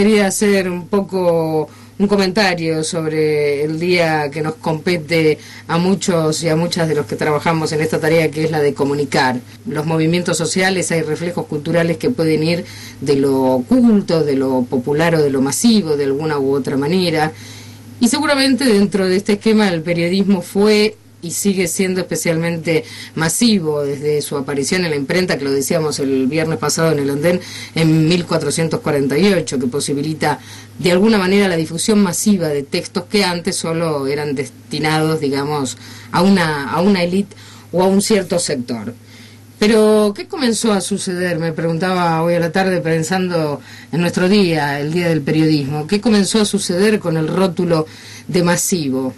quería hacer un poco un comentario sobre el día que nos compete a muchos y a muchas de los que trabajamos en esta tarea, que es la de comunicar. Los movimientos sociales, hay reflejos culturales que pueden ir de lo oculto, de lo popular o de lo masivo, de alguna u otra manera. Y seguramente dentro de este esquema el periodismo fue y sigue siendo especialmente masivo desde su aparición en la imprenta, que lo decíamos el viernes pasado en el andén, en 1448, que posibilita de alguna manera la difusión masiva de textos que antes solo eran destinados, digamos, a una élite o a un cierto sector. Pero, ¿qué comenzó a suceder? Me preguntaba hoy a la tarde, pensando en nuestro día, el Día del Periodismo. ¿Qué comenzó a suceder con el rótulo de masivo?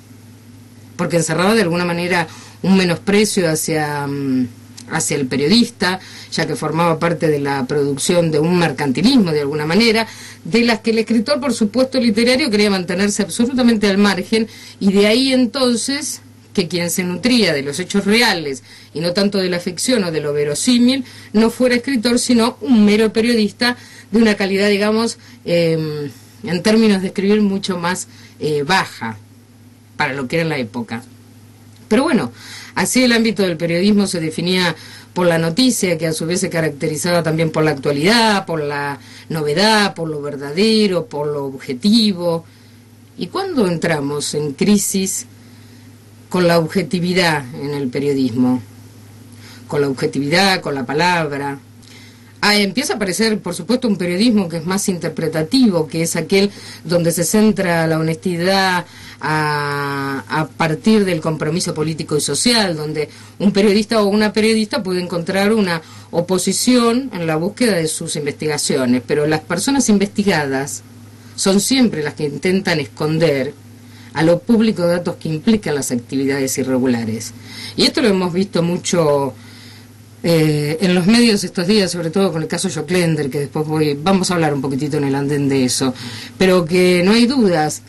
Porque encerraba de alguna manera un menosprecio hacia el periodista, ya que formaba parte de la producción de un mercantilismo de alguna manera, de las que el escritor, por supuesto literario, quería mantenerse absolutamente al margen, y de ahí entonces que quien se nutría de los hechos reales y no tanto de la ficción o de lo verosímil no fuera escritor, sino un mero periodista de una calidad, digamos, en términos de escribir mucho más baja para lo que era en la época. Pero bueno, así el ámbito del periodismo se definía por la noticia, que a su vez se caracterizaba también por la actualidad, por la novedad, por lo verdadero, por lo objetivo. ¿Y cuándo entramos en crisis con la objetividad en el periodismo? Con la objetividad, con la palabra. Empieza a aparecer, por supuesto, un periodismo que es más interpretativo, que es aquel donde se centra la honestidad a partir del compromiso político y social, donde un periodista o una periodista puede encontrar una oposición en la búsqueda de sus investigaciones, pero las personas investigadas son siempre las que intentan esconder a lo público datos que implican las actividades irregulares. Y esto lo hemos visto mucho en los medios estos días, sobre todo con el caso Joclender, que después vamos a hablar un poquitito en el andén de eso, pero que no hay dudas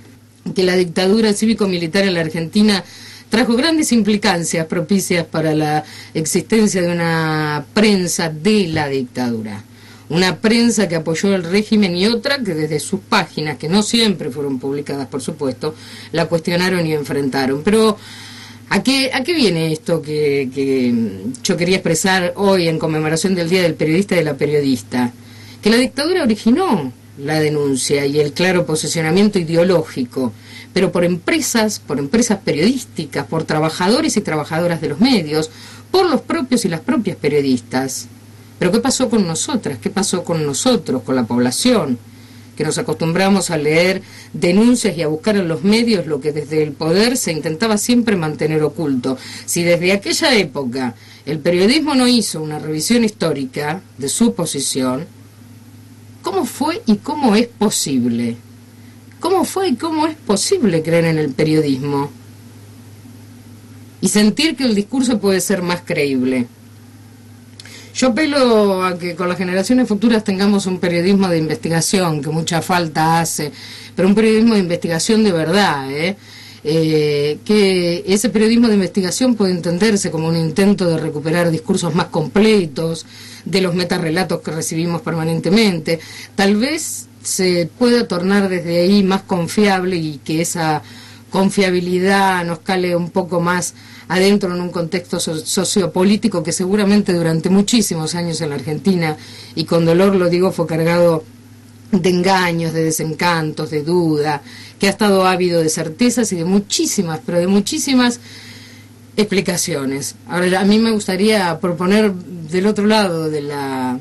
que la dictadura cívico-militar en la Argentina trajo grandes implicancias propicias para la existencia de una prensa de la dictadura. Una prensa que apoyó el régimen y otra que desde sus páginas, que no siempre fueron publicadas, por supuesto, la cuestionaron y enfrentaron. Pero ¿a qué viene esto que yo quería expresar hoy en conmemoración del Día del Periodista y de la Periodista? Que la dictadura originó la denuncia y el claro posicionamiento ideológico, pero por empresas periodísticas, por trabajadores y trabajadoras de los medios, por los propios y las propias periodistas. Pero ¿qué pasó con nosotras? ¿Qué pasó con nosotros, con la población? Que nos acostumbramos a leer denuncias y a buscar en los medios lo que desde el poder se intentaba siempre mantener oculto. Si desde aquella época el periodismo no hizo una revisión histórica de su posición, ¿cómo fue y cómo es posible? ¿Cómo fue y cómo es posible creer en el periodismo? Y sentir que el discurso puede ser más creíble. Yo apelo a que con las generaciones futuras tengamos un periodismo de investigación, que mucha falta hace, pero un periodismo de investigación de verdad, que ese periodismo de investigación puede entenderse como un intento de recuperar discursos más completos, de los metarrelatos que recibimos permanentemente. Tal vez se pueda tornar desde ahí más confiable y que esa confiabilidad nos cale un poco más adentro en un contexto sociopolítico que seguramente durante muchísimos años en la Argentina, y con dolor lo digo, fue cargado de engaños, de desencantos, de duda, que ha estado ávido de certezas y de muchísimas, pero de muchísimas explicaciones. Ahora, a mí me gustaría proponer del otro lado de la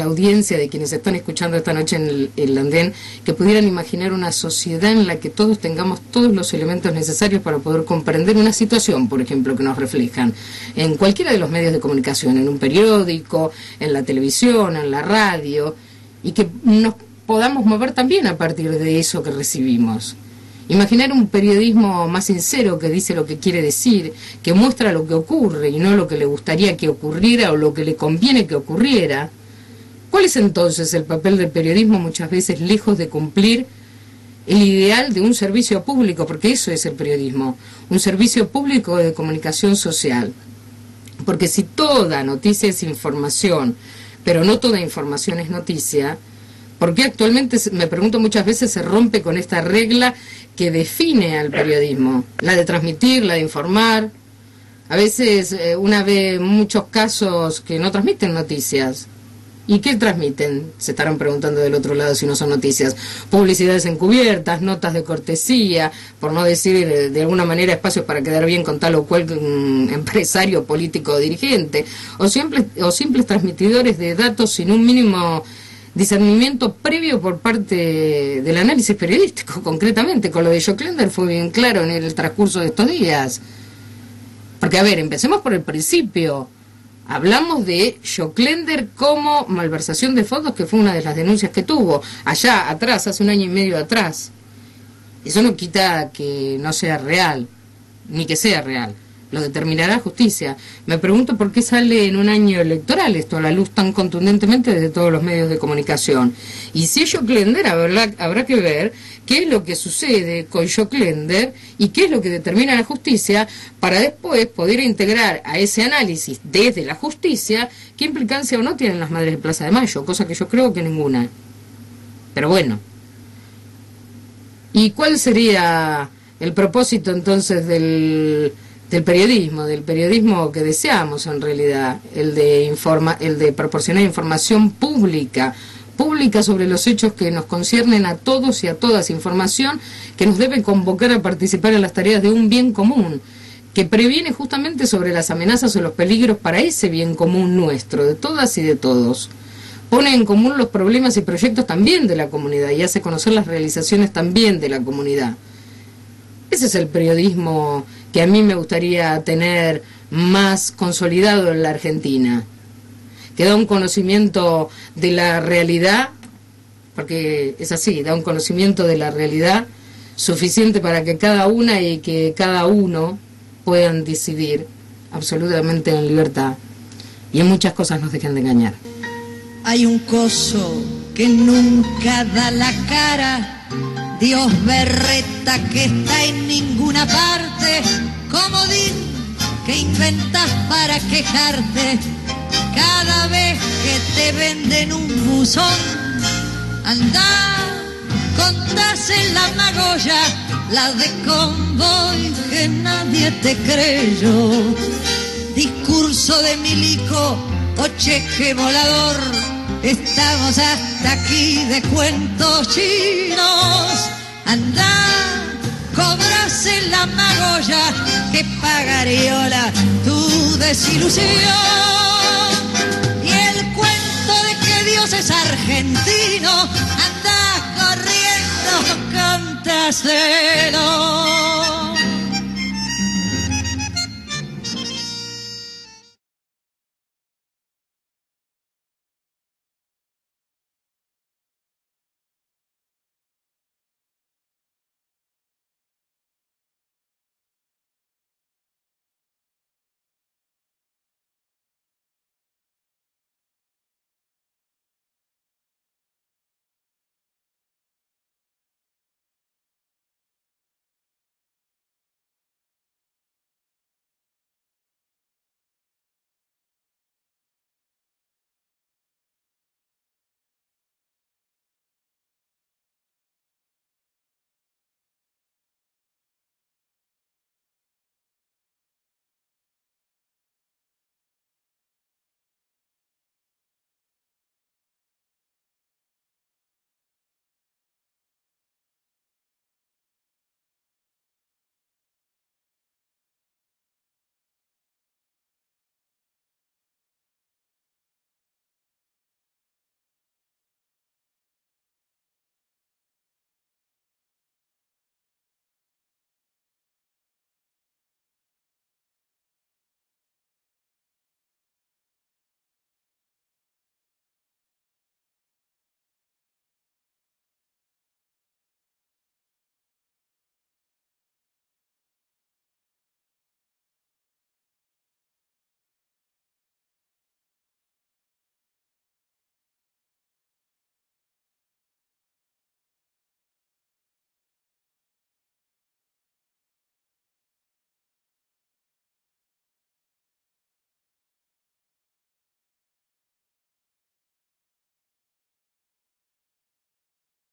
audiencia, de quienes están escuchando esta noche en el andén, que pudieran imaginar una sociedad en la que todos tengamos todos los elementos necesarios para poder comprender una situación, por ejemplo, que nos reflejan en cualquiera de los medios de comunicación, en un periódico, en la televisión, en la radio, y que nos podamos mover también a partir de eso que recibimos. Imaginar un periodismo más sincero, que dice lo que quiere decir, que muestra lo que ocurre y no lo que le gustaría que ocurriera o lo que le conviene que ocurriera. ¿Cuál es entonces el papel del periodismo, muchas veces lejos de cumplir el ideal de un servicio público? Porque eso es el periodismo, un servicio público de comunicación social. Porque si toda noticia es información, pero no toda información es noticia, ¿Por qué actualmente, me pregunto muchas veces, se rompe con esta regla que define al periodismo? La de transmitir, la de informar. A veces una ve muchos casos que no transmiten noticias. ¿Y qué transmiten? Se estarán preguntando del otro lado si no son noticias. Publicidades encubiertas, notas de cortesía, por no decir de alguna manera espacios para quedar bien con tal o cual empresario, político o dirigente, o simples transmitidores de datos sin un mínimo discernimiento previo por parte del análisis periodístico. Concretamente, con lo de Joclender fue bien claro en el transcurso de estos días. Porque, a ver, empecemos por el principio. Hablamos de Joclender como malversación de fondos, que fue una de las denuncias que tuvo allá atrás, hace 1 año y medio atrás. Eso no quita que no sea real, ni que sea real. Lo determinará justicia. Me pregunto por qué sale en un año electoral esto a la luz tan contundentemente desde todos los medios de comunicación. Y si es Joclender, habrá que ver qué es lo que sucede con Joclender y qué es lo que determina la justicia para después poder integrar a ese análisis desde la justicia qué implicancia o no tienen las madres de Plaza de Mayo, cosa que yo creo que ninguna. Pero bueno. ¿Y cuál sería el propósito entonces del periodismo que deseamos en realidad? El de proporcionar información pública sobre los hechos que nos conciernen a todos y a todas, información que nos debe convocar a participar en las tareas de un bien común, que previene justamente sobre las amenazas o los peligros para ese bien común nuestro, de todas y de todos. Pone en común los problemas y proyectos también de la comunidad y hace conocer las realizaciones también de la comunidad. Ese es el periodismo que a mí me gustaría tener más consolidado en la Argentina, que da un conocimiento de la realidad, porque es así, da un conocimiento de la realidad suficiente para que cada una y que cada uno puedan decidir absolutamente en libertad y en muchas cosas nos dejen de engañar. Hay un coso que nunca da la cara, Dios berreta que está en ninguna parte, comodín que inventas para quejarte cada vez que te venden un buzón. Andá, contás en la magolla la de convoy que nadie te creyó. Discurso de milico o cheque volador, estamos hasta aquí de cuentos chinos. Andá, cobras en la magolla que pagariola tu desilusión. Y el cuento de que Dios es argentino, andá corriendo, contase.